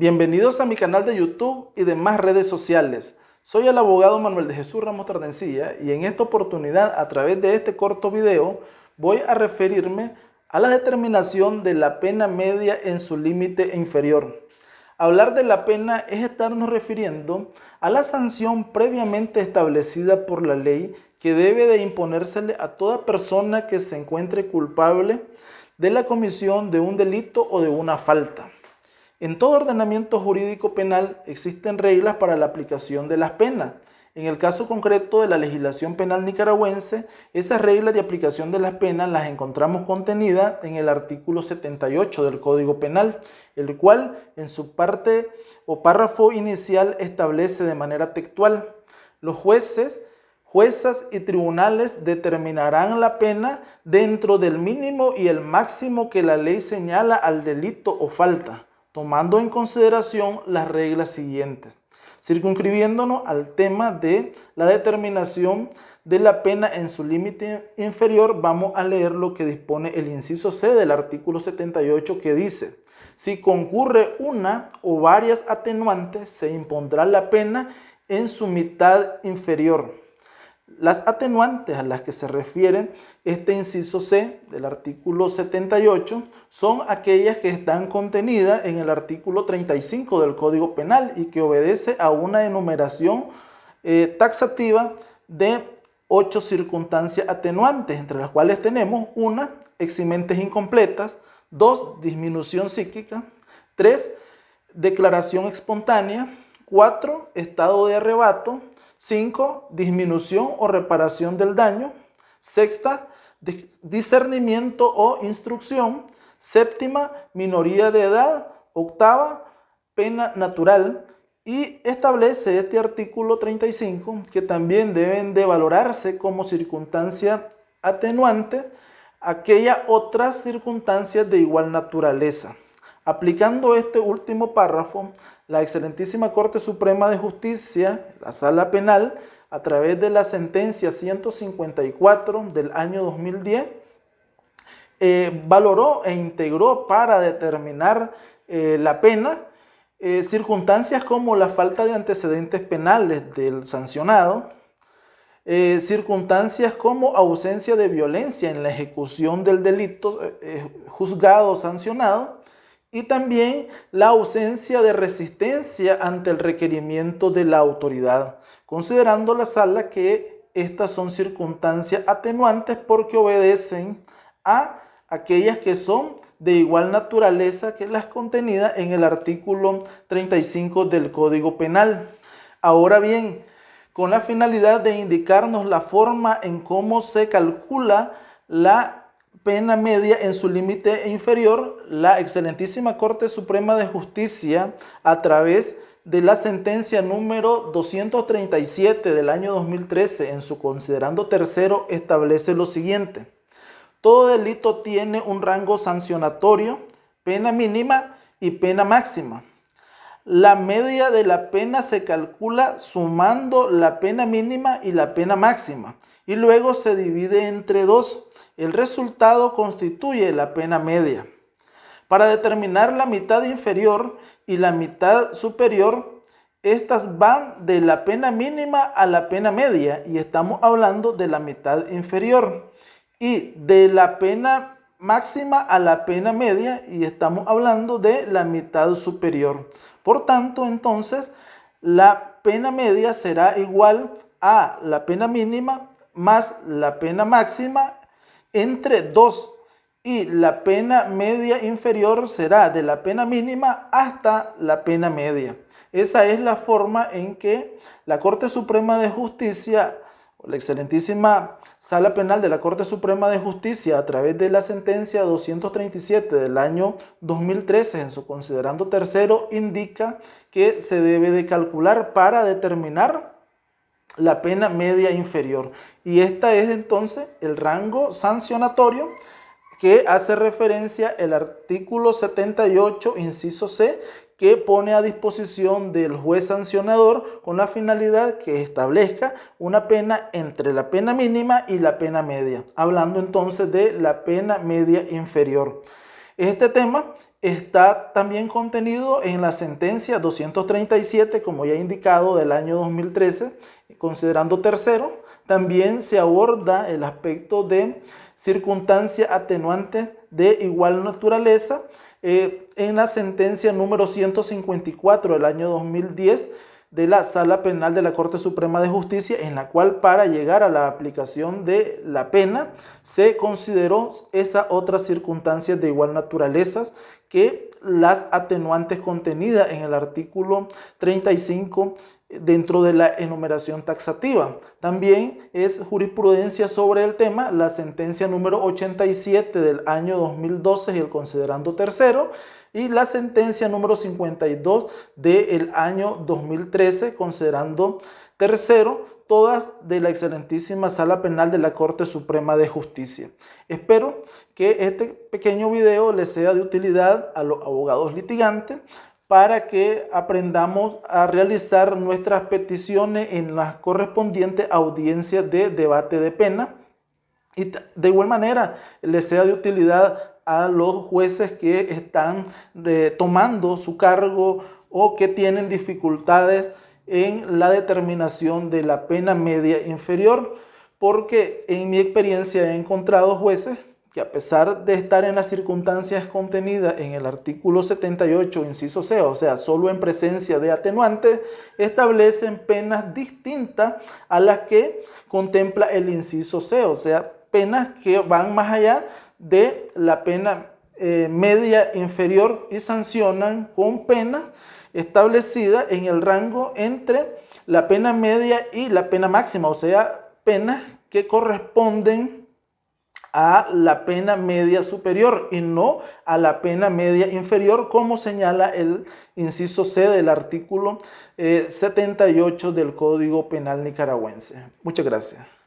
Bienvenidos a mi canal de YouTube y demás redes sociales. Soy el abogado Manuel de Jesús Ramos Tardencilla y en esta oportunidad, a través de este corto video, voy a referirme a la determinación de la pena media en su límite inferior. Hablar de la pena es estarnos refiriendo a la sanción previamente establecida por la ley que debe de imponérsele a toda persona que se encuentre culpable de la comisión de un delito o de una falta. En todo ordenamiento jurídico penal existen reglas para la aplicación de las penas. En el caso concreto de la legislación penal nicaragüense, esas reglas de aplicación de las penas las encontramos contenidas en el artículo 78 del Código Penal, el cual en su parte o párrafo inicial establece de manera textual: los jueces, juezas y tribunales determinarán la pena dentro del mínimo y el máximo que la ley señala al delito o falta, tomando en consideración las reglas siguientes. Circunscribiéndonos al tema de la determinación de la pena en su límite inferior, vamos a leer lo que dispone el inciso C del artículo 78, que dice: si concurre una o varias atenuantes, se impondrá la pena en su mitad inferior. Las atenuantes a las que se refiere este inciso C del artículo 78 son aquellas que están contenidas en el artículo 35 del Código Penal y que obedece a una enumeración taxativa de 8 circunstancias atenuantes, entre las cuales tenemos: 1, eximentes incompletas; 2, disminución psíquica; 3, declaración espontánea; 4, estado de arrebato; 5, disminución o reparación del daño; 6, discernimiento o instrucción; 7, minoría de edad; 8, pena natural. Y establece este artículo 35 que también deben de valorarse como circunstancia atenuante aquellas otras circunstancias de igual naturaleza. Aplicando este último párrafo, la Excelentísima Corte Suprema de Justicia, la Sala Penal, a través de la sentencia 154 del año 2010, valoró e integró para determinar la pena circunstancias como la falta de antecedentes penales del sancionado, circunstancias como ausencia de violencia en la ejecución del delito juzgado o sancionado, y también la ausencia de resistencia ante el requerimiento de la autoridad, considerando la sala que estas son circunstancias atenuantes porque obedecen a aquellas que son de igual naturaleza que las contenidas en el artículo 35 del Código Penal. Ahora bien, con la finalidad de indicarnos la forma en cómo se calcula la pena media en su límite inferior, la Excelentísima Corte Suprema de Justicia, a través de la sentencia número 237 del año 2013, en su considerando tercero, establece lo siguiente: todo delito tiene un rango sancionatorio, pena mínima y pena máxima. La media de la pena se calcula sumando la pena mínima y la pena máxima, y luego se divide entre 2. El resultado constituye la pena media. Para determinar la mitad inferior y la mitad superior, estas van de la pena mínima a la pena media, y estamos hablando de la mitad inferior, y de la pena máxima a la pena media, y estamos hablando de la mitad superior. Por tanto, entonces, la pena media será igual a la pena mínima más la pena máxima entre 2, y la pena media inferior será de la pena mínima hasta la pena media. Esa es la forma en que la Corte Suprema de Justicia, la Excelentísima Sala Penal de la Corte Suprema de Justicia, a través de la sentencia 237 del año 2013, en su considerando tercero, indica que se debe de calcular para determinar la pena media inferior. Y esta es entonces el rango sancionatorio que hace referencia el artículo 78, inciso C, que pone a disposición del juez sancionador con la finalidad que establezca una pena entre la pena mínima y la pena media, hablando entonces de la pena media inferior. Este tema está también contenido en la sentencia 237, como ya he indicado, del año 2013, considerando tercero. También se aborda el aspecto de circunstancias atenuantes de igual naturaleza en la sentencia número 154 del año 2010 de la Sala Penal de la Corte Suprema de Justicia, en la cual para llegar a la aplicación de la pena se consideró esas otras circunstancias de igual naturaleza que las atenuantes contenidas en el artículo 35 dentro de la enumeración taxativa. También es jurisprudencia sobre el tema la sentencia número 87 del año 2012 y el considerando tercero, y la sentencia número 52 del año 2013 considerando tercero, todas de la excelentísima Sala Penal de la Corte Suprema de Justicia. Espero que este pequeño video les sea de utilidad a los abogados litigantes para que aprendamos a realizar nuestras peticiones en las correspondientes audiencias de debate de pena, y de igual manera les sea de utilidad a los jueces que están tomando su cargo o que tienen dificultades en la determinación de la pena media inferior, porque en mi experiencia he encontrado jueces que, a pesar de estar en las circunstancias contenidas en el artículo 78, inciso C, o sea, solo en presencia de atenuantes, establecen penas distintas a las que contempla el inciso C, o sea, penas que van más allá de la pena media inferior y sancionan con penas establecidas en el rango entre la pena media y la pena máxima, o sea, penas que corresponden a la pena media superior y no a la pena media inferior, como señala el inciso C del artículo 78 del Código Penal nicaragüense. Muchas gracias.